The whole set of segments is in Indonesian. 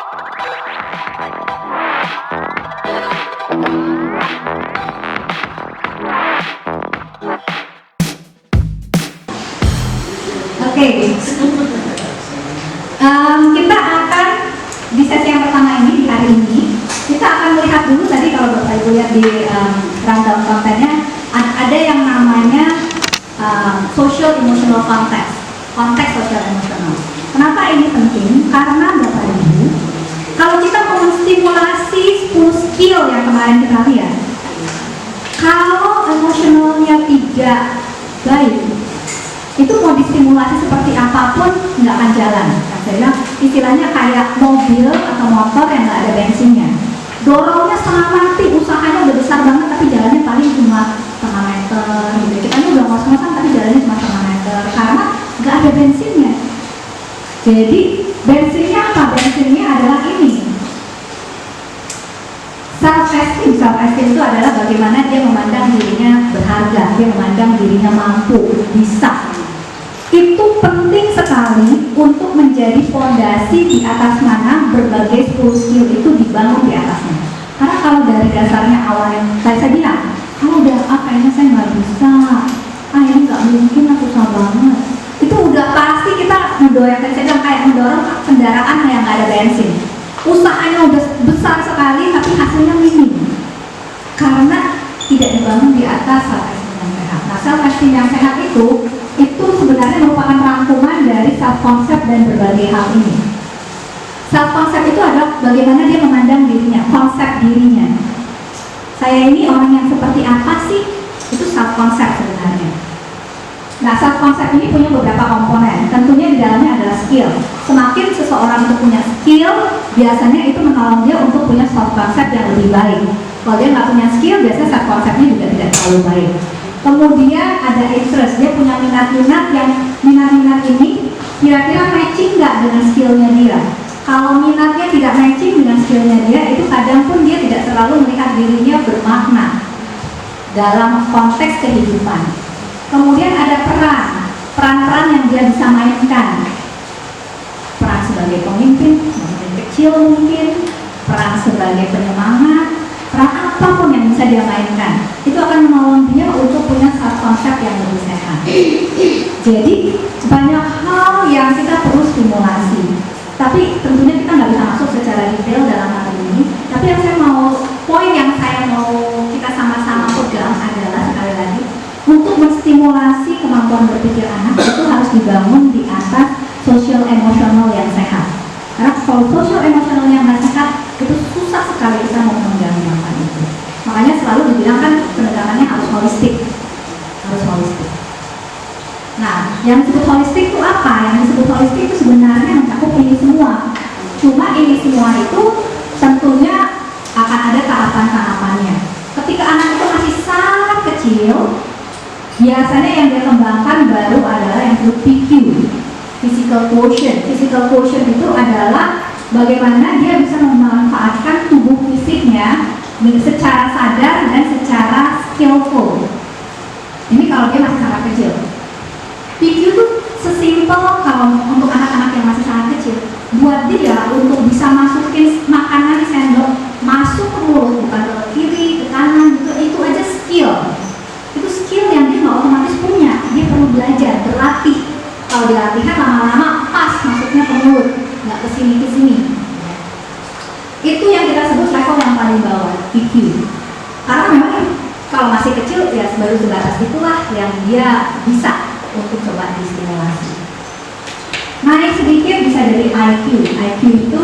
Oke, kita akan di sesi yang pertama ini, di hari ini kita akan melihat dulu tadi kalau Bapak Ibu lihat di rundown kontennya ada yang namanya social emotional context, konteks social emotional. Kenapa ini penting? Karena Bapak Ibu, kalau kita mau menstimulasi 10 skill yang kemarin kita lihat, kalau emosionalnya tidak baik, itu mau distimulasi seperti apapun nggak akan jalan. Saya bilang istilahnya kayak mobil atau motor yang nggak ada bensinnya. Dorongnya setengah mati, usahanya udah besar banget tapi jalannya paling cuma setengah meter gitu. Kita ini udah ngos-ngosan tapi jalannya cuma setengah meter karena nggak ada bensinnya. Jadi bensinnya apa? Bensinnya adalah ini. Self-esteem. Self-esteem itu adalah bagaimana dia memandang dirinya berharga, dia memandang dirinya mampu, bisa. Itu penting sekali untuk menjadi fondasi di atas mana berbagai 10 skill itu dibangun di atasnya. Karena kalau dari dasarnya awalnya saya bilang, kalau udah kayaknya saya nggak bisa, ini nggak mungkin, aku susah banget. Itu udah pasti kita mendorong, saya bilang kayak mendorong kendaraan yang nggak ada bensin. Usahanya udah besar sekali tapi hasilnya minim karena tidak dibangun di atas self-esteem yang sehat. Nah, self-esteem yang sehat itu sebenarnya merupakan rangkuman dari self-concept dan berbagai hal ini. Self-concept itu adalah bagaimana dia memandang dirinya, konsep dirinya. Saya ini orang yang seperti apa sih? Itu self-concept sebenarnya. Nah, self-concept ini punya beberapa komponen. Tentunya di dalamnya adalah skill. Semakin seseorang itu punya skill, biasanya itu menolong dia untuk punya self-concept yang lebih baik. Kalau dia nggak punya skill, biasanya self-conceptnya juga tidak terlalu baik. Kemudian ada interest, dia punya minat-minat yang minat-minat ini kira-kira matching nggak dengan skillnya dia. Kalau minatnya tidak matching dengan skillnya dia, itu kadang pun dia tidak terlalu melihat dirinya bermakna dalam konteks kehidupan. Kemudian ada peran-peran yang dia bisa mainkan. Peran sebagai pemimpin, pemimpin kecil mungkin, peran sebagai penyemangat, peran apapun yang bisa dia mainkan. Itu akan menolong dia untuk punya self-concept yang lebih sehat. Jadi banyak hal yang kita perlu stimulasi. Tapi tentunya kita nggak bisa masuk secara detail dalam hal ini. Tapi yang poin yang saya mau kita sama-sama pegang adalah sekali lagi, untuk menstimulasi kemampuan berpikir anak itu harus dibangun di atas social emotional yang sehat. Karena kalau social emotional yang nggak sehat, itu susah sekali kita mau menjalankan itu. Makanya selalu dibilang kan pendekatannya harus holistik. Nah, yang disebut holistik itu apa? Yang disebut holistik itu sebenarnya mencakup ini semua. Cuma ini semua itu tentunya akan ada tahapan-tahapannya. Ketika anak itu masih sangat kecil, biasanya yang dia kembangkan baru adalah yang disebut PQ, physical quotient. Physical quotient itu adalah bagaimana dia bisa memanfaatkan tubuh fisiknya secara sadar dan secara skillful. Ini kalau dia masih sangat kecil. PQ itu sesimpel kalau untuk anak-anak yang masih sangat kecil, buat dia untuk bisa masukin makanan di sendok masuk ke mulut, bukan ke kiri, ke kanan, itu aja skill. Itu skill yang dia nggak otomatis punya. Dia perlu belajar, berlatih. Kalau dilatih kan lama-lama pas masuknya ke mulut, nggak ke sini. Itu yang kita sebut level yang paling bawah, PQ. Karena memang kalau masih kecil ya baru sebatas itulah yang dia bisa untuk coba distimulasi. Naik sedikit bisa dari IQ. IQ itu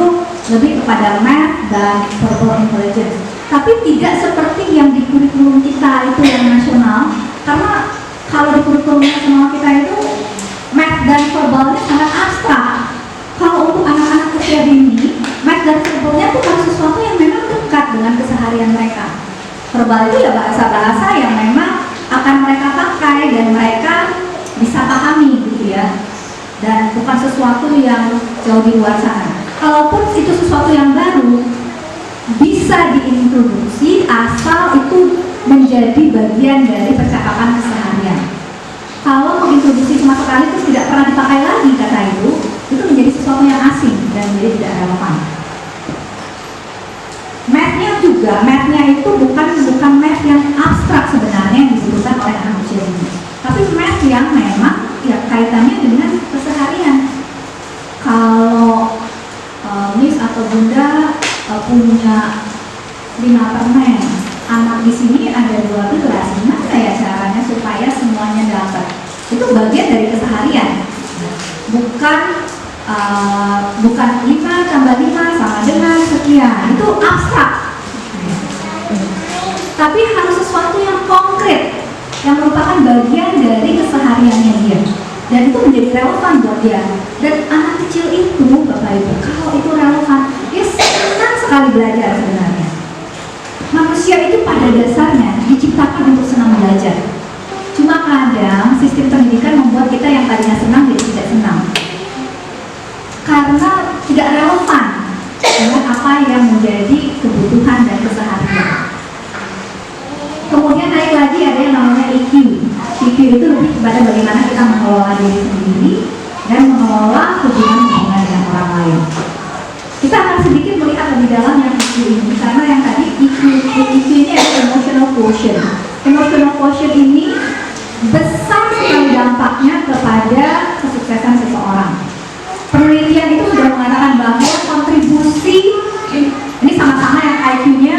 lebih kepada math dan verbal intelligence. Tapi tidak seperti yang di kurikulum kita itu yang nasional. Karena kalau di kurikulum nasional kita itu math dan verbalnya sangat abstrak. Kalau untuk anak-anak usia dini, math dan verbalnya itu harus sesuatu yang memang dekat dengan keseharian mereka. Verbal itu ya bahasa-bahasa yang memang akan mereka pakai dan mereka bisa pahami gitu ya, dan bukan sesuatu yang jauh di luar sana. Kalaupun itu sesuatu yang baru, bisa diintroduksi asal itu menjadi bagian dari percakapan keseharian. Kalau mengintroduksi cuma sekali terus tidak pernah dipakai lagi kata itu menjadi sesuatu yang asing dan menjadi tidak relevan. juga math-nya itu bukan math yang abstrak sebenarnya yang dibutuhkan oleh anak usia ini, tapi math yang memang ya kaitannya dengan keseharian. Kalau Miss atau Bunda punya 5 permen, anak di sini ada 12, gimana ya caranya supaya semuanya dapat? Itu bagian dari keseharian, bukan 5 tambah 5 sama dengan sekian, itu abstrak. Tapi harus sesuatu yang konkret, yang merupakan bagian dari kesehariannya dia, dan itu menjadi relevan buat dia. Dan anak kecil itu, Bapak Ibu, kalau itu relevan, dia senang sekali belajar sebenarnya. Manusia itu pada dasarnya diciptakan untuk senang belajar. Cuma kadang sistem pendidikan membuat kita yang tadinya senang jadi tidak senang, karena tidak relevan dengan apa yang menjadi kebutuhan dan keseharian. Kemudian naik lagi ada yang namanya IQ. IQ itu lebih kepada bagaimana kita mengelola diri sendiri dan mengelola hubungan dengan orang lain. Kita akan sedikit melihat lebih dalam yang IQ ini, karena yang tadi IQ ini adalah emotional quotient. Emotional quotient ini besar sekali dampaknya kepada kesuksesan seseorang. Penelitian itu sudah mengatakan bahwa kontribusi ini sama-sama yang IQ-nya,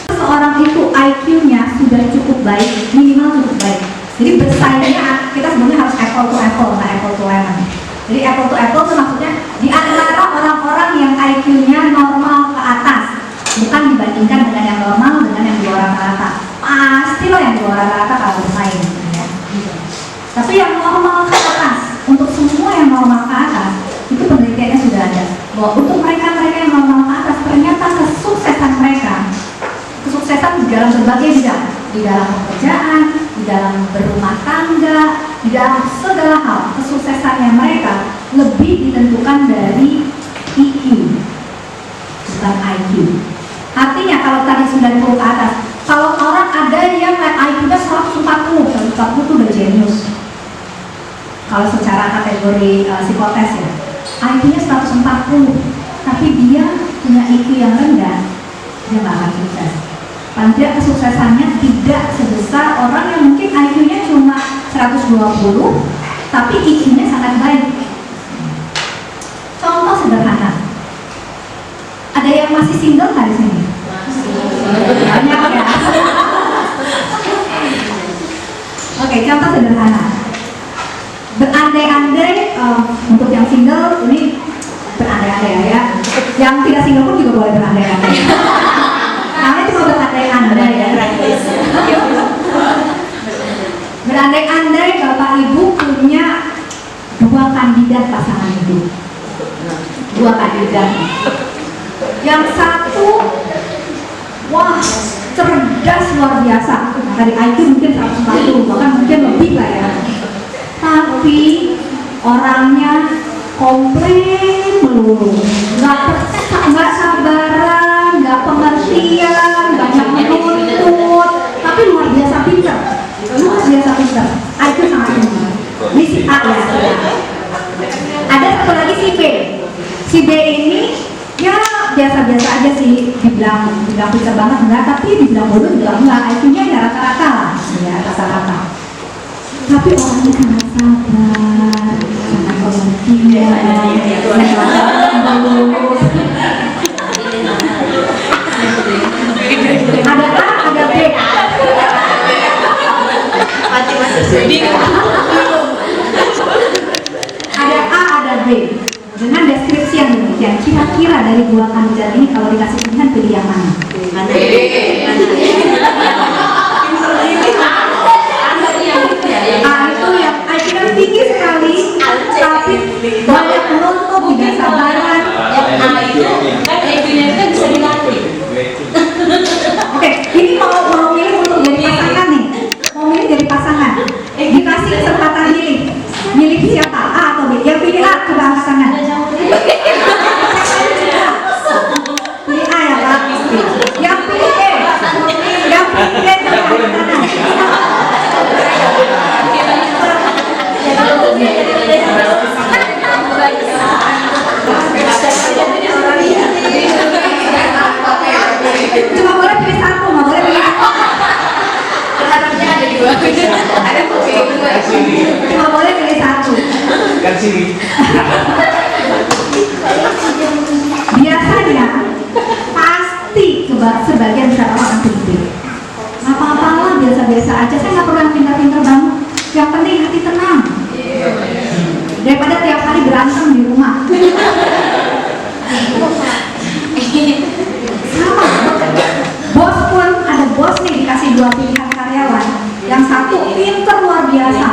seseorang itu IQ-nya sudah cukup baik, minimal cukup baik. Jadi bersaingnya kita sebenarnya harus apple to apple, bukan apple to lemon. Jadi apple to apple itu maksudnya di antara orang-orang yang IQ-nya normal ke atas, bukan dibandingkan dengan yang normal dengan yang di luar rata-rata. Pastilah yang di luar rata-rata kalau bersaing. Ya. Tapi yang normal ke atas, untuk semua yang normal ke atas, itu penelitiannya sudah ada. Bahwa untuk mereka-mereka yang normal ke atas, ternyata kesuksesan mereka, kesuksesan di dalam berbagai bidang, di dalam pekerjaan, di dalam berumah tangga, di dalam segala hal, kesuksesannya mereka lebih ditentukan dari IQ, bukan IQ. Artinya kalau tadi 90 ke atas, kalau orang ada yang IQ-nya 140 itu udah jenius. Kalau secara kategori psikotes ya, IQ-nya 140, tapi dia punya IQ yang rendah, dia nggak akan sukses. Paling tidak kesuksesannya tidak sebesar orang yang mungkin IQ-nya cuma 120, tapi IQ-nya sangat baik. Contoh sederhana, ada yang masih single nggak di sini? Banyak ya. Oke, contoh sederhana. Berandai-andai untuk yang single ini berandai-andai ya. Yang tidak single pun juga boleh berandai-andai. Namanya cuma berandai-andai ya. Berandai-andai Bapak Ibu punya 2 kandidat pasangan hidup. 2 kandidat. Yang satu, wah, cerdas luar biasa. Nah, dari IQ mungkin 140, bahkan mungkin lebih lah ya. Tapi orangnya komplain melulu, nggak sabaran, nggak pengertian, banyak menuntut, tapi luar biasa pintar, luar biasa pintar. IQ sangat tinggi. Ini si A ya. Ada satu lagi si B. Si B ini ya biasa-biasa aja sih, dibilang pintar banget enggak, tapi dibilang bodoh juga enggak. IQ-nya ya rata-rata lah, ya rata-rata. Tapi orangnya sangat sabar, sangat pengertian, ada A, ada B. Ada A, ada B. Dengan deskripsi yang demikian, kira-kira dari 2 kandidat ini kalau dikasih pilihan pilih yang mana? A itu yang IQ-nya tinggi sekali, tapi banyak menuntut, tidak sabaran. Yang A itu kan IQ-nya kan bisa dilatih. Oke, ini mau milih untuk jadi pasangan nih, mau milih jadi pasangan. Dikasih kesempatan milih siapa, A atau B? Yang pilih A, coba angkat tangan. Pilih A ya Pak. Yang pilih B, yang pilih B coba angkat tangan. aja, saya nggak perlu yang pintar-pintar banget, yang penting hati tenang daripada tiap hari berantem di rumah. Sama, bos pun ada bos nih dikasih 2 pilihan karyawan, yang satu pinter luar biasa,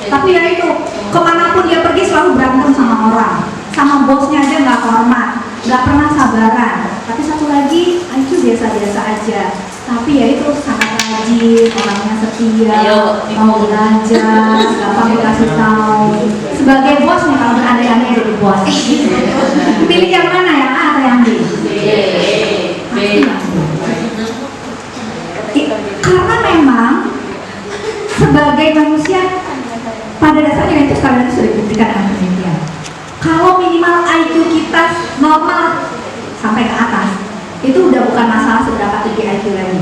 tapi ya itu kemanapun dia pergi selalu berantem sama orang, sama bosnya aja nggak hormat, nggak pernah sabaran. Tapi satu lagi IQ biasa-biasa aja, tapi ya itu sangat rajin, orangnya setia, mau belajar, gampang dikasih tahu. Sebagai bos nih, kalau berandai-andai jadi bos, pilih yang mana, yang A atau yang B? Karena memang sebagai manusia pada dasarnya itu sekalian sudah dibuktikan dengan penelitian. Kalau minimal IQ kita normal sampai ke atas, itu udah bukan masalah seberapa tinggi IQ lagi,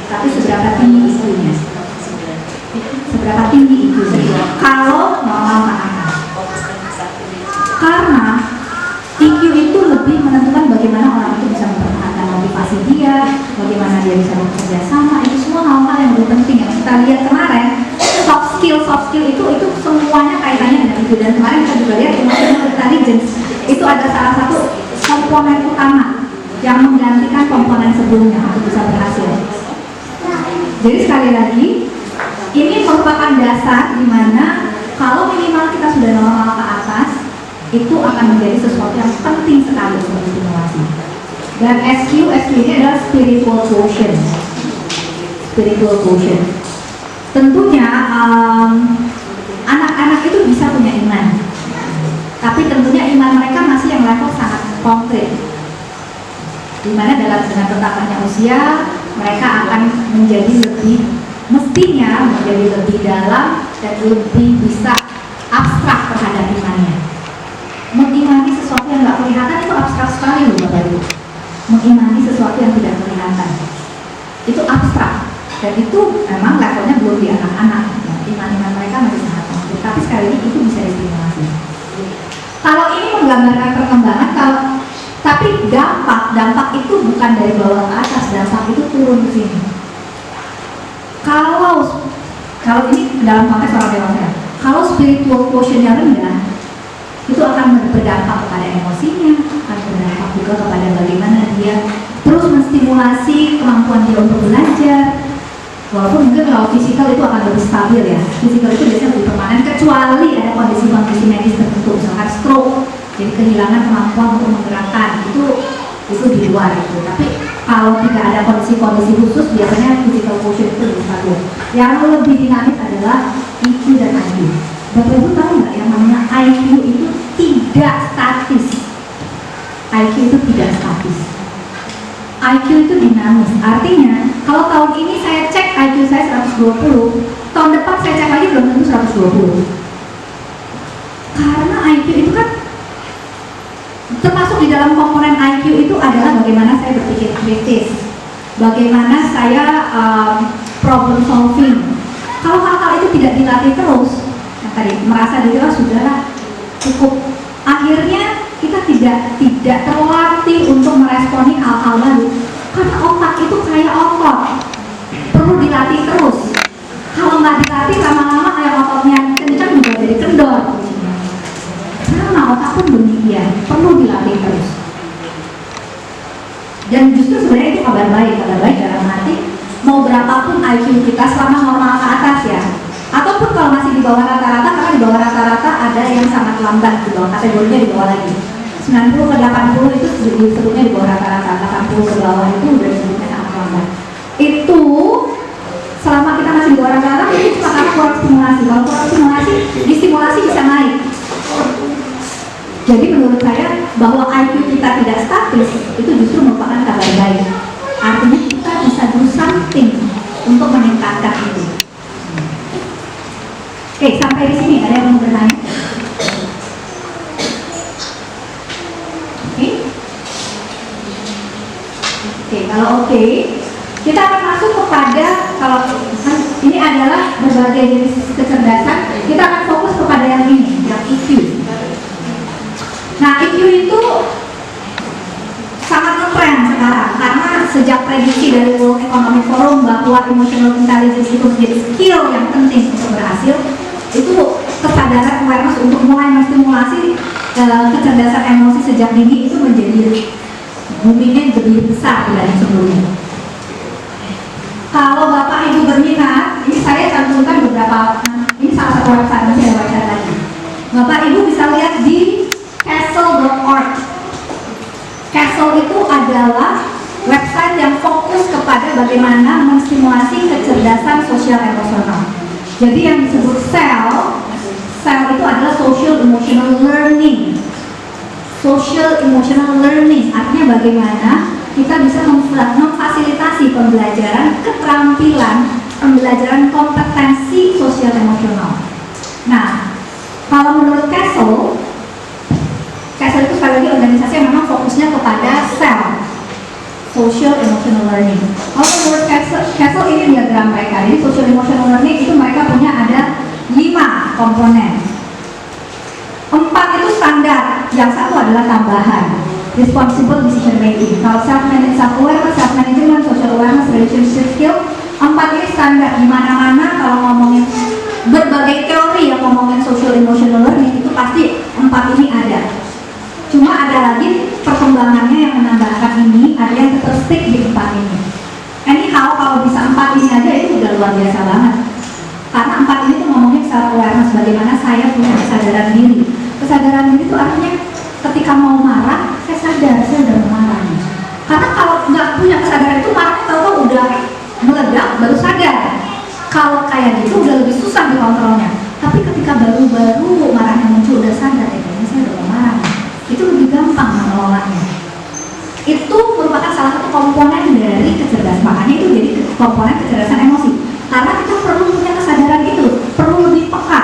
tapi seberapa tinggi IQ-nya. Seberapa tinggi IQ-nya kalau normal ke atas. Karena IQ itu lebih menentukan bagaimana orang itu bisa mempertahankan motivasi dia, bagaimana dia bisa bekerja sama. Itu semua hal-hal yang lebih penting yang kita lihat kemarin. Soft skill itu semuanya kaitannya dengan itu. Dan kemarin kita juga lihat emotional intelligence itu ada salah satu komponen utama yang menggantikan komponen sebelumnya untuk bisa berhasil. Jadi sekali lagi, ini merupakan dasar di mana kalau minimal kita sudah normal ke atas, itu akan menjadi sesuatu yang penting sekali untuk stimulasi. Dan SQ ini adalah spiritual quotient. Spiritual quotient. Tentunya anak-anak itu bisa punya iman, tapi tentunya iman mereka masih yang level sangat konkret. Dimana dengan bertambahnya usia, mereka akan menjadi mestinya menjadi lebih dalam dan lebih bisa abstrak terhadap imannya. Mengimani sesuatu yang nggak kelihatan itu abstrak sekali loh Bapak Ibu. Mengimani sesuatu yang tidak kelihatan itu abstrak, dan itu memang levelnya belum di anak-anak. Iman-iman mereka masih sangat konkret, tapi sekali lagi itu bisa distimulasi. Kalau ini menggambarkan perkembangan, tapi dampak itu bukan dari bawah ke atas, dampak itu turun ke sini. Kalau ini dalam konteks orang dewasa, kalau spiritual quotient-nya rendah, itu akan berdampak kepada emosinya, akan berdampak juga kepada bagaimana dia terus menstimulasi kemampuan dia untuk belajar. Walaupun mungkin kalau fisikal itu akan lebih stabil ya, fisikal itu biasanya lebih permanen, kecuali ada kondisi-kondisi medis tertentu, misalkan stroke, jadi kehilangan kemampuan untuk menggerakkan, itu di luar itu. Tapi kalau tidak ada kondisi-kondisi khusus, biasanya physical quotient itu lebih stabil. Yang lebih dinamis adalah IQ dan IQ. Bapak Ibu tahu nggak yang namanya IQ itu tidak statis? IQ itu tidak statis. IQ itu dinamis. Artinya, kalau tahun ini saya cek IQ saya 120, tahun depan saya cek lagi belum tentu 120. Karena IQ itu kan termasuk di dalam komponen IQ itu adalah bagaimana saya berpikir kritis, bagaimana saya problem solving. Kalau hal-hal itu tidak dilatih terus, tadi merasa diri sudah cukup, akhirnya kita tidak terlatih untuk meresponi hal-hal baru. Karena otak itu kayak otot, perlu dilatih terus. Kalau nggak dilatih lama-lama kayak ototnya kencang juga jadi kendor. Sama otak pun demikian, perlu dilatih terus. Dan justru sebenarnya itu kabar baik dalam arti mau berapapun IQ kita selama normal ke atas ya. Ataupun kalau masih di bawah rata-rata, karena di bawah rata-rata ada yang sangat lambat, di bawah kategorinya di bawah lagi. 90 ke 80 itu disebutnya di bawah rata-rata, 80 ke bawah itu udah disebutnya sangat lambat. Itu selama kita masih di bawah rata-rata itu cuma karena kurang stimulasi. Kalau kurang stimulasi, distimulasi bisa naik. Jadi menurut saya bahwa IQ kita tidak statis itu justru merupakan kabar baik. Artinya kita bisa do something untuk meningkatkan itu. Oke, sampai di sini ada yang mau bertanya? Oke, kalau oke, kita akan masuk kepada, kalau ini adalah berbagai jenis kecerdasan, kita akan fokus kepada yang ini, yang EQ. Nah, EQ itu sangat ngetren sekarang karena sejak prediksi dari World Economic Forum bahwa emotional intelligence itu menjadi skill yang penting untuk berhasil, itu kesadaran awareness untuk mulai menstimulasi kecerdasan emosi sejak dini itu menjadi boomingnya lebih besar dari sebelumnya. Kalau Bapak Ibu berminat, ini saya cantumkan beberapa, ini salah satu website, masih ada website lagi. Bapak Ibu bisa lihat di castle.org. Castle itu adalah website yang fokus kepada bagaimana menstimulasi kecerdasan sosial emosional. Jadi yang disebut SEL itu adalah social emotional learning. Social emotional learning artinya bagaimana kita bisa memfasilitasi pembelajaran keterampilan, pembelajaran kompetensi sosial emosional. Nah, kalau menurut Castle itu sekali lagi organisasi yang memang fokusnya kepada social emotional learning. Kalau menurut Castle ini diagram mereka. Jadi social emotional learning itu mereka punya ada 5 komponen. 4 itu standar, yang 1 adalah tambahan. Responsible decision making. Kalau self-awareness, self-management, social awareness, relationship skill, 4 ini standar. Di mana-mana kalau ngomongin berbagai teori yang ngomongin social emotional learning itu pasti 4 ini ada. Cuma ada lagi perkembangannya yang menambahkan ini, ada yang tetap stick di 4 ini. Anyhow, kalau bisa 4 ini aja itu udah luar biasa banget. Karena 4 ini tuh ngomongin self-awareness, bagaimana saya punya kesadaran diri. Kesadaran diri itu artinya ketika mau marah, saya sadar saya udah marah. Karena kalau nggak punya kesadaran itu marahnya tahu-tahu udah meledak baru sadar. Kalau kayak gitu udah lebih susah dikontrolnya. Tapi ketika baru-baru marahnya muncul udah sadar, kayaknya saya udah marah. Itu lebih gampang mengelolanya. Itu merupakan salah satu komponen dari kecerdasan. Makanya itu jadi komponen kecerdasan emosi. Karena kita perlu punya kesadaran itu, perlu lebih peka.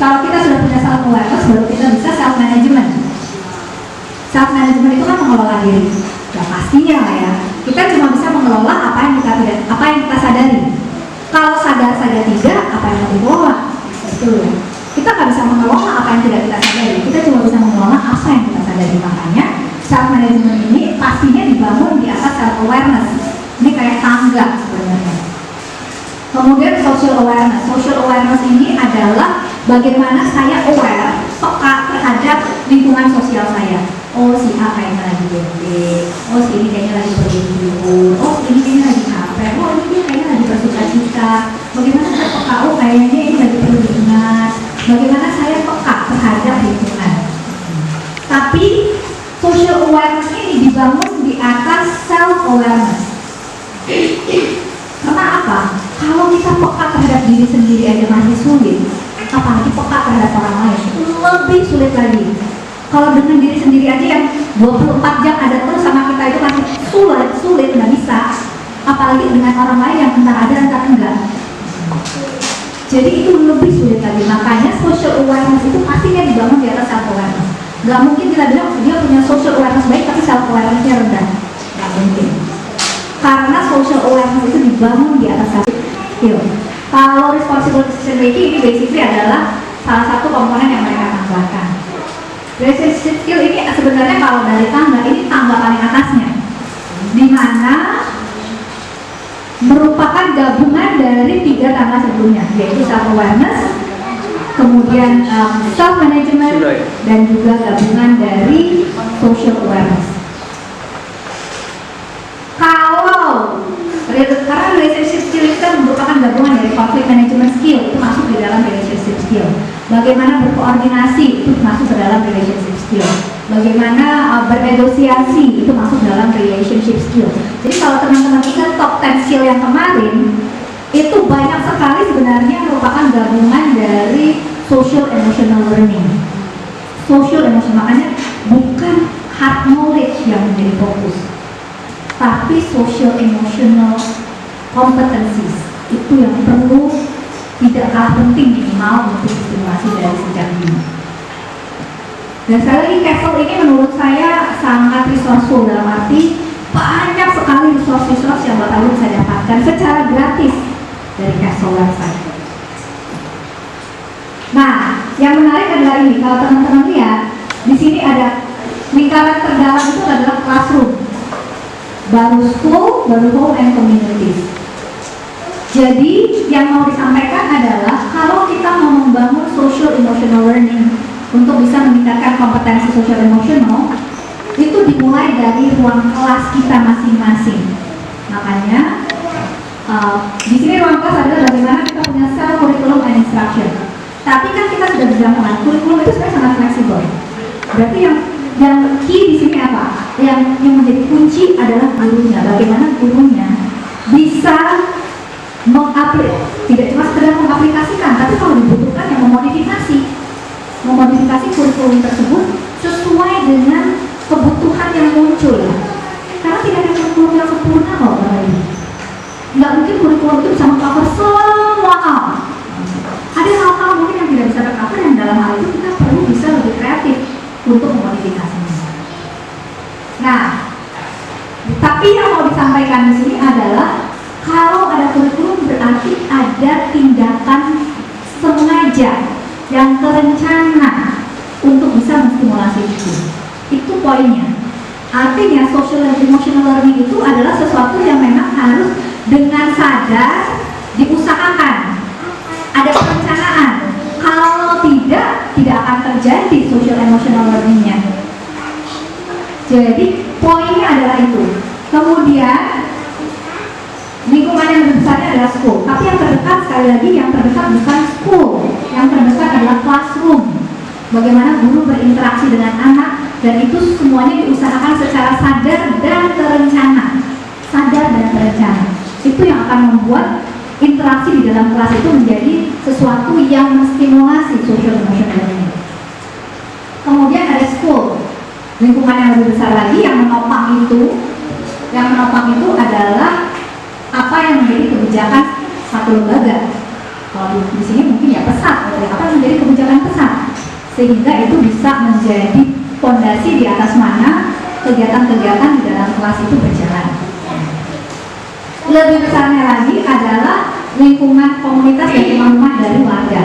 Kalau kita sudah punya self-awareness, baru kita bisa self-management. Self-management itu kan mengelola diri. Ya pastinya lah ya. Kita cuma bisa mengelola apa yang kita sadari. Kalau sadar saja tidak, apa yang kita kelola? Itu ya. Kita nggak bisa mengelola apa yang tidak kita sadari. Kita cuma bisa mengelola apa yang kita sadari. Makanya self-management ini pastinya dibangun di atas self-awareness. Ini kayak tangga sebenarnya. Kemudian social awareness. Social awareness ini adalah bagaimana saya aware, peka terhadap lingkungan sosial saya. Oh, si A kayaknya lagi bete. Oh, si ini kayaknya lagi berlibur. Oh, si ini kayaknya lagi capek. Oh, ini dia kayaknya lagi bersuka cita. Bagaimana saya peka? Oh, kayaknya ini lagi perlu diingat. Bagaimana saya peka terhadap lingkungan. Tapi social awareness ini dibangun di atas self awareness. Karena apa? Kalau kita peka terhadap diri sendiri aja masih sulit, apalagi peka terhadap orang lain, lebih sulit lagi. Kalau dengan diri sendiri aja yang 24 jam ada terus sama kita itu masih sulit, nggak bisa. Apalagi dengan orang lain yang entar ada, entar enggak. Jadi itu lebih sulit lagi. Makanya social awareness itu pastinya dibangun di atas self awareness. Gak mungkin kita bilang dia punya social awareness baik tapi self awarenessnya rendah. Gak mungkin. Karena social awareness itu dibangun di atas self skill. Kalau responsible decision making ini basically adalah salah satu komponen yang mereka tambahkan. Relationship skill ini sebenarnya kalau dari tangga ini tangga paling atasnya, di mana merupakan gabungan dari 3 tangga sebelumnya, yaitu self awareness, kemudian self management, dan juga gabungan dari social awareness. Karena relationship skill itu kan merupakan gabungan dari conflict management skill, itu masuk di dalam relationship skill. Bagaimana berkoordinasi, itu masuk ke dalam relationship skill. Bagaimana bernegosiasi, itu masuk dalam relationship skill. Jadi kalau teman-teman ingat top 10 skill yang kemarin, itu banyak sekali sebenarnya merupakan gabungan dari social emotional learning. Social emotional, makanya bukan hard knowledge yang menjadi fokus, tapi social emotional competencies itu yang perlu tidak kalah penting minimal untuk stimulasi dari sejak dini. Dan sekali lagi Castle ini menurut saya sangat resourceful, dalam arti banyak sekali resource yang Bapak Ibu bisa dapatkan secara gratis dari Castle website. Nah, yang menarik adalah ini, kalau teman-teman lihat di sini ada lingkaran terdalam itu adalah classroom. baru school, baru home and communities. Jadi yang mau disampaikan adalah kalau kita mau membangun social emotional learning untuk bisa meningkatkan kompetensi social emotional, itu dimulai dari ruang kelas kita masing-masing. Makanya di sini ruang kelas adalah bagaimana kita punya self curriculum and instruction. Tapi kan kita sudah bilang kurikulum itu sebenarnya sangat fleksibel. Berarti yang key di sini apa? Yang menjadi kunci adalah gurunya. Bagaimana gurunya bisa tidak cuma sekedar mengaplikasikan, tapi kalau dibutuhkan yang memodifikasi kurikulum tersebut sesuai dengan kebutuhan yang muncul. Karena tidak ada kurikulum yang sempurna kok, Bapak Ibu. Nggak mungkin kurikulum itu bisa meng-cover semua hal. Ada hal-hal mungkin yang tidak bisa tercover, yang dalam hal itu kita perlu bisa lebih kreatif untuk memodifikasinya. Nah, tapi yang mau disampaikan di sini adalah kalau ada kurikulum berarti ada tindakan sengaja yang terencana untuk bisa menstimulasi itu. Itu poinnya. Artinya social and emotional learning itu adalah sesuatu yang memang harus dengan sadar diusahakan. Ada perencanaan. Kalau tidak akan terjadi social emotional learning-nya. Jadi poinnya adalah itu. Kemudian lingkungan yang lebih besarnya adalah school. Tapi yang terdekat, sekali lagi, yang terdekat bukan school. Yang terdekat adalah classroom. Bagaimana guru berinteraksi dengan anak, dan itu semuanya diusahakan secara sadar dan terencana. Sadar dan terencana. Itu yang akan membuat interaksi di dalam kelas itu menjadi sesuatu yang menstimulasi social emotional learning. Kemudian ada school. Lingkungan yang lebih besar lagi yang menopang itu adalah apa yang menjadi kebijakan satu lembaga. Kalau di sini mungkin ya pesat, apa yang menjadi kebijakan pesat, sehingga itu bisa menjadi fondasi di atas mana kegiatan-kegiatan di dalam kelas itu berjalan. Lebih besarnya lagi adalah lingkungan komunitas dan rumah-rumah dari warga.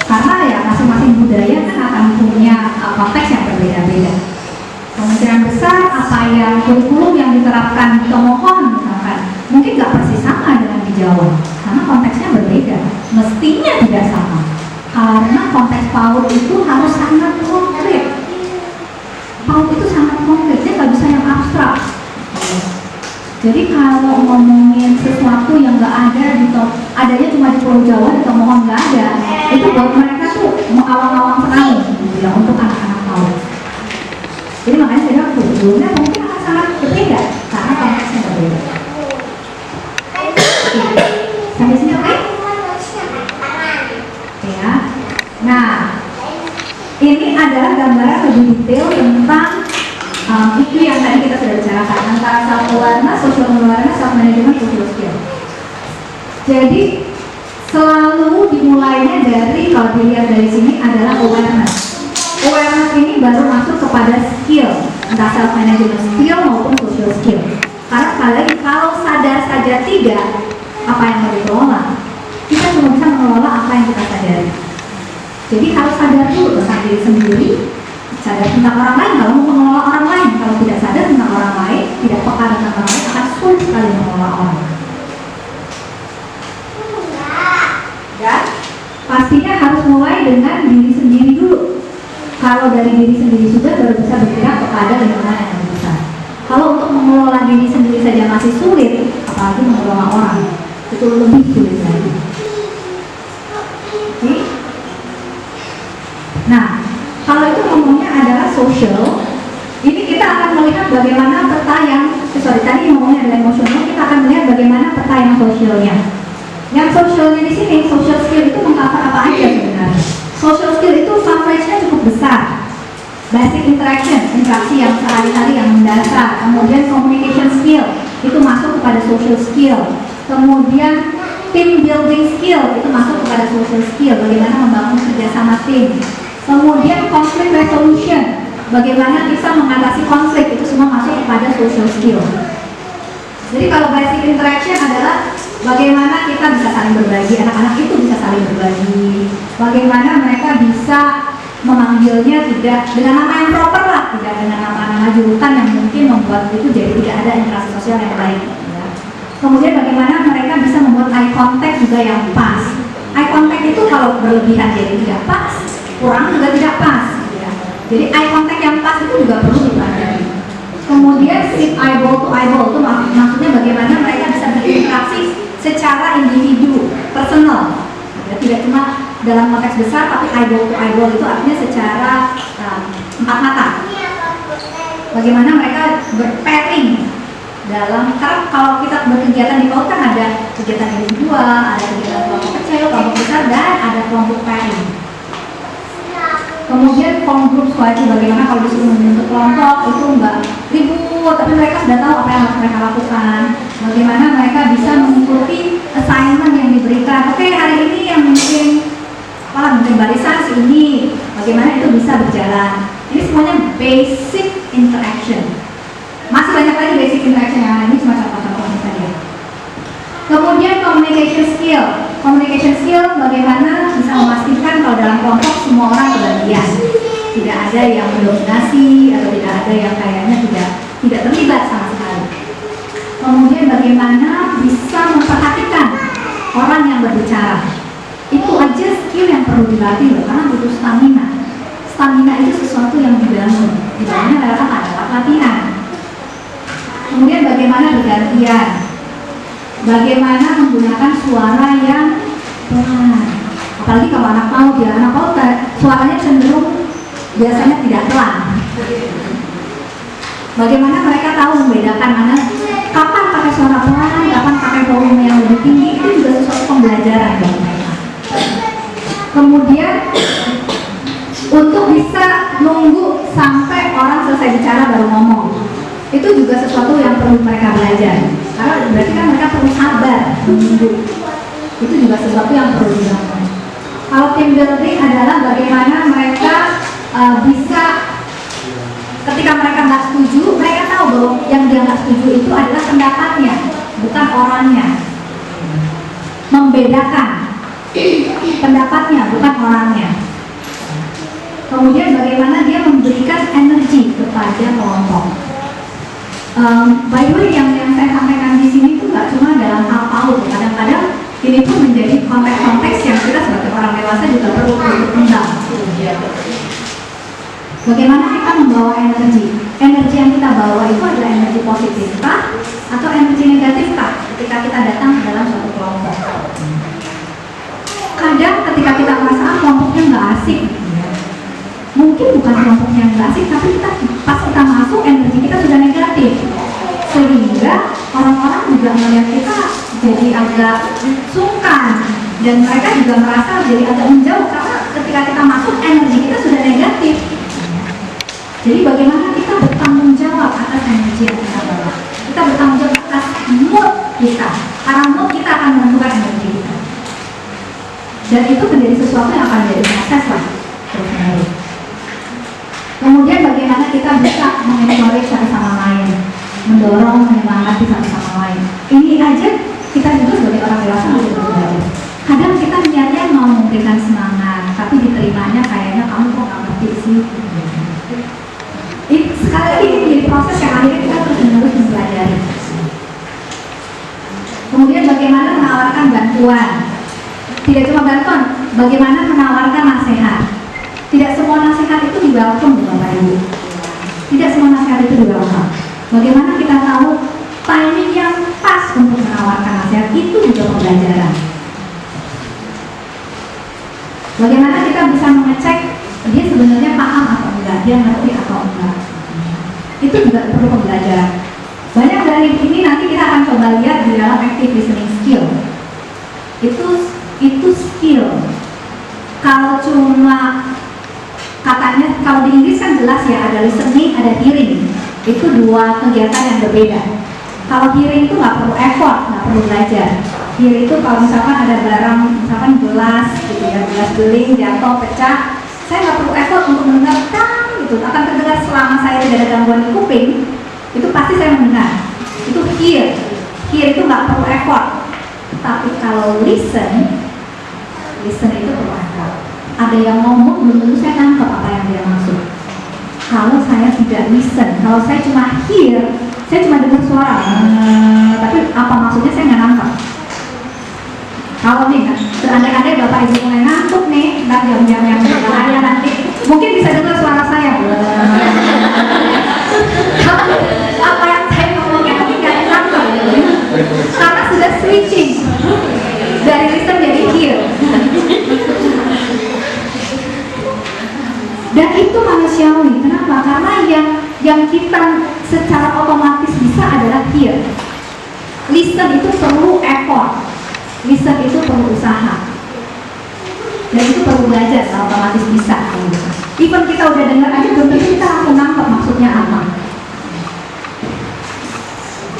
Karena ya masing-masing budaya kan akan punya konteks yang berbeda-beda. Kemungkinan besar apa yang kurikulum yang diterapkan di Tomohon misalkan mungkin nggak persis sama dengan di Jawa, karena konteksnya berbeda. Mestinya tidak sama, karena konteks PAUD itu harus sangat konkret. PAUD itu sangat konkret, dia nggak bisa yang abstrak. Jadi kalau ngomongin sesuatu yang nggak ada adanya cuma di Pulau Jawa, di Tomohon nggak ada, itu buat mereka tuh mengawang-awang sekali gitu ya, untuk anak-anak PAUD. Jadi makanya saya bilang kurikulumnya mungkin akan sangat berbeda karena konteksnya berbeda. Sampai sini oke? Ya. Nah, ini adalah gambaran lebih detail tentang itu yang tadi kita sudah bicarakan antara self awareness, social awareness, self management, social skill. Jadi selalu dimulainya dari, kalau dilihat dari sini, adalah awareness. Awareness ini baru masuk kepada skill, entah self management skill maupun social skill. Karena sekali lagi, kalau sadar saja tidak apa yang mau dikelola, kita cuma bisa mengelola apa yang kita sadari. Jadi harus sadar dulu tentang diri sendiri, sadar tentang orang lain. Kalau mau mengelola orang lain, kalau tidak sadar tentang orang lain, tidak peka tentang orang lain, akan sulit sekali mengelola orang. Dan pastinya harus mulai dengan diri sendiri dulu. Kalau dari diri sendiri sudah, baru bisa bergerak kepada lingkungan yang lebih besar. Kalau untuk mengelola diri sendiri saja masih sulit, apalagi mengelola orang, itu lebih sulit lagi. Oke? Nah, kalau itu ngomongnya adalah social, ini kita akan melihat bagaimana peta yang, tadi ngomongnya adalah emosional, kita akan melihat bagaimana peta yang sosialnya. Yang sosialnya di sini, social skill itu mengcover apa aja sebenarnya? Social skill itu coverage-nya cukup besar. Basic interaction, interaksi yang sehari-hari yang mendasar. Kemudian communication skill, itu masuk kepada social skill. Kemudian team building skill, itu masuk kepada social skill. Bagaimana membangun kerjasama tim. Kemudian conflict resolution, bagaimana bisa mengatasi konflik, itu semua masuk kepada social skill. Jadi kalau basic interaction adalah bagaimana kita bisa saling berbagi, anak-anak itu bisa saling berbagi, bagaimana mereka bisa memanggilnya tidak dengan nama yang proper lah, tidak dengan nama-nama julukan yang mungkin membuat itu jadi tidak ada interaksi sosial yang baik. Ya. Kemudian bagaimana mereka bisa membuat eye contact juga yang pas. Eye contact itu kalau berlebihan jadi tidak pas, kurang juga tidak pas. Ya. Jadi eye contact yang pas itu juga perlu dipelajari. Kemudian sit eyeball to eyeball itu maksudnya bagaimana mereka bisa berinteraksi secara individu, personal. Ya, tidak cuma dalam konteks besar, tapi eyeball to eyeball itu artinya secara empat mata. Bagaimana mereka berpairing dalam, karena kalau kita berkegiatan di PAUD kan ada kegiatan individual, ada kegiatan kelompok kecil, kelompok besar, dan ada kelompok pairing. Kemudian form group squad, bagaimana kalau disuruh membentuk kelompok itu enggak ribut, tapi mereka sudah tahu apa yang harus mereka lakukan. Bagaimana mereka bisa mengikuti assignment yang diberikan. Oke, hari ini yang mungkin barisan ini, bagaimana itu bisa berjalan. Ini semuanya basic interaction. Masih banyak lagi basic interaction yang lain, ini cuma contoh-contoh saja. Kemudian communication skill. Communication skill bagaimana bisa memastikan kalau dalam kelompok semua orang kebagian. Tidak ada yang mendominasi atau tidak ada yang kayaknya tidak terlibat sama sekali. Kemudian bagaimana bisa memperhatikan orang yang berbicara. Itu aja skill yang perlu dilatih loh, karena butuh stamina. Stamina itu sesuatu yang dibangun. Dibangunnya lewat apa? Lewat latihan. Kemudian bagaimana bergantian. Bagaimana menggunakan suara yang pelan. Apalagi kalau anak PAUD, suaranya cenderung biasanya tidak pelan. Bagaimana mereka tahu membedakan mana kapan pakai suara pelan, kapan pakai volume yang lebih tinggi, itu juga sesuatu pembelajaran bagi mereka. Kemudian untuk bisa nunggu sampai orang selesai bicara baru ngomong, itu juga sesuatu yang perlu mereka belajar. Karena berarti kan mereka perlu sabar menunggu. Itu juga sesuatu yang perlu dilakukan. Kalau team building adalah bagaimana mereka bisa ketika mereka nggak setuju, mereka tahu bahwa yang dia nggak setuju itu adalah pendapatnya, bukan orangnya. Membedakan pendapatnya, bukan orangnya. Kemudian bagaimana dia memberikan energi kepada kelompok. By the way, yang saya sampaikan di sini itu nggak cuma dalam hal PAUD, kadang-kadang ini pun menjadi konteks-konteks yang kita sebagai orang dewasa juga perlu berkembang. Bagaimana kita membawa energi? Energi yang kita bawa itu adalah energi positif kah atau energi negatif kah ketika kita datang ke dalam suatu kelompok? Kadang ketika kita merasa kelompoknya nggak asik, mungkin bukan kelompoknya nggak asik, tapi pas kita masuk energi kita sudah negatif, sehingga orang-orang juga melihat kita jadi agak sungkan dan mereka juga merasa jadi agak menjauh karena ketika kita masuk energi kita sudah negatif. Jadi bagaimana kita bertanggung jawab atas energi yang kita bawa? Kita bertanggung jawab atas mood kita, karena mood kita akan menentukan energi kita. Dan itu menjadi sesuatu yang akan jadi proses lah terus-menerus. Kemudian bagaimana kita bisa mengencourage satu sama lain, mendorong, menyemangati satu sama lain. Ini aja kita juga sebagai orang dewasa harus belajar. Kadang kita niatnya mau memberikan semangat, tapi diterimanya kayaknya kamu kok nggak ngerti sih. Sekali lagi ini menjadi proses yang akhirnya kita terus-menerus mempelajari. Kemudian bagaimana menawarkan bantuan. Tidak cuma bantuan, bagaimana menawarkan nasihat. Tidak semua nasihat itu di-welcome Bapak Ibu. Tidak semua nasihat itu di-welcome. Bagaimana kita tahu timing yang pas untuk menawarkan nasihat, itu juga pembelajaran. Bagaimana kita bisa mengecek dia sebenarnya paham atau enggak, dia ngerti atau enggak. Itu juga perlu pembelajaran. Banyak dari ini nanti kita akan coba lihat di dalam active listening skill. Itu skill. Kalau cuma katanya, kalau di Inggris kan jelas ya, ada listening, ada hearing. Itu dua kegiatan yang berbeda. Kalau hearing itu nggak perlu effort, nggak perlu belajar. Hearing itu kalau misalkan ada barang, misalkan gelas gitu ya, gelas beling jatuh pecah, saya nggak perlu effort untuk mendengarkan, gitu akan terdengar selama saya tidak ada gangguan di kuping, itu pasti saya mendengar. Itu hear itu nggak perlu effort. Tapi kalau listen itu perlu effort. ada yang ngomong belum tentu saya nangkep apa yang dia maksud. Kalau saya tidak listen, kalau saya cuma hear, saya cuma dengar suara, tapi apa maksudnya saya nggak nangkep. Kalau nih, seandainya Bapak Ibu mulai ngantuk nih, ntar jam-jam yang berlalu nanti, mungkin bisa dengar suara saya. Apa yang saya ngomongnya nanti nggak nangkep, karena sudah switching dari listen jadi hear. Dan itu manusiawi. Kenapa? Karena yang kita secara otomatis bisa adalah hear. Listen itu perlu effort. Listen itu perlu usaha. Dan itu perlu belajar, otomatis bisa. Even kita udah dengar aja, belum tentu kita langsung nangkep maksudnya apa.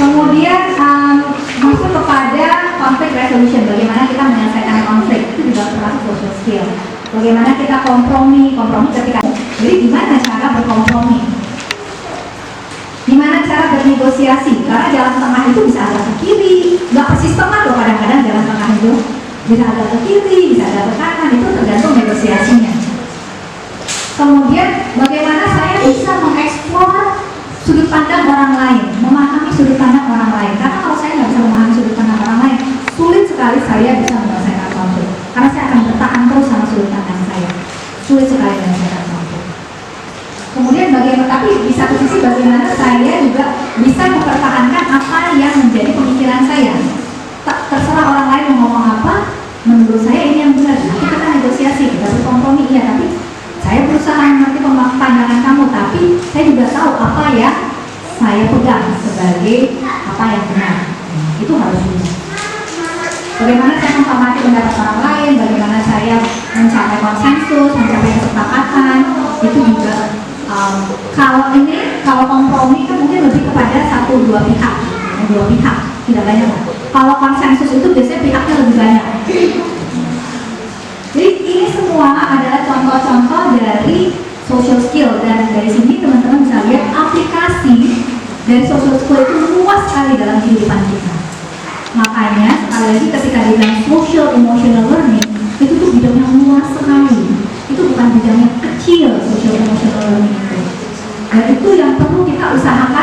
Kemudian masuk kepada conflict resolution. Bagaimana kita menyelesaikan konflik, itu juga termasuk social skill. Bagaimana kita kompromi ketika. Jadi gimana cara berkompromi? Gimana cara bernegosiasi? Karena jalan tengah itu bisa agak ke kiri, nggak persis tengah loh, kadang-kadang jalan tengah itu bisa agak ke kiri, bisa agak ke kanan, itu tergantung negosiasinya. Kemudian bagaimana saya bisa mengeksplor sudut pandang orang lain, memahami sudut pandang orang lain. Karena kalau saya nggak bisa memahami sudut pandang orang lain, sulit sekali saya bisa menyelesaikan konflik. Karena saya akan bertahan terus sama sudut pandang saya. Sulit sekali menyelesaikan konflik. Kemudian bagaimana, tapi di satu sisi bagaimana saya juga bisa mempertahankan apa yang menjadi pemikiran saya. Terserah orang lain mau ngomong apa, menurut saya ini yang benar. Nanti kita negosiasi, kita berkompromi, iya, tapi saya berusaha mengerti pandangan kamu, tapi saya juga tahu apa yang saya pegang sebagai apa yang benar. Itu harus bisa. Bagaimana saya menghormati pendapat orang lain, bagaimana saya mencapai konsensus, mencapai kesepakatan, itu juga kalau kompromi kan mungkin lebih kepada satu dua pihak, tidak banyak. Kalau konsensus itu biasanya pihaknya lebih banyak. Jadi ini semua adalah contoh-contoh dari social skill, dan dari sini teman-teman bisa lihat aplikasi dari social skill itu luas sekali dalam kehidupan kita. Makanya sekali lagi ketika dibilang social emotional learning, itu tuh bidangnya luas sekali. Itu bukan bidang yang kecil, social emotional learning itu. Dan itu yang perlu kita usahakan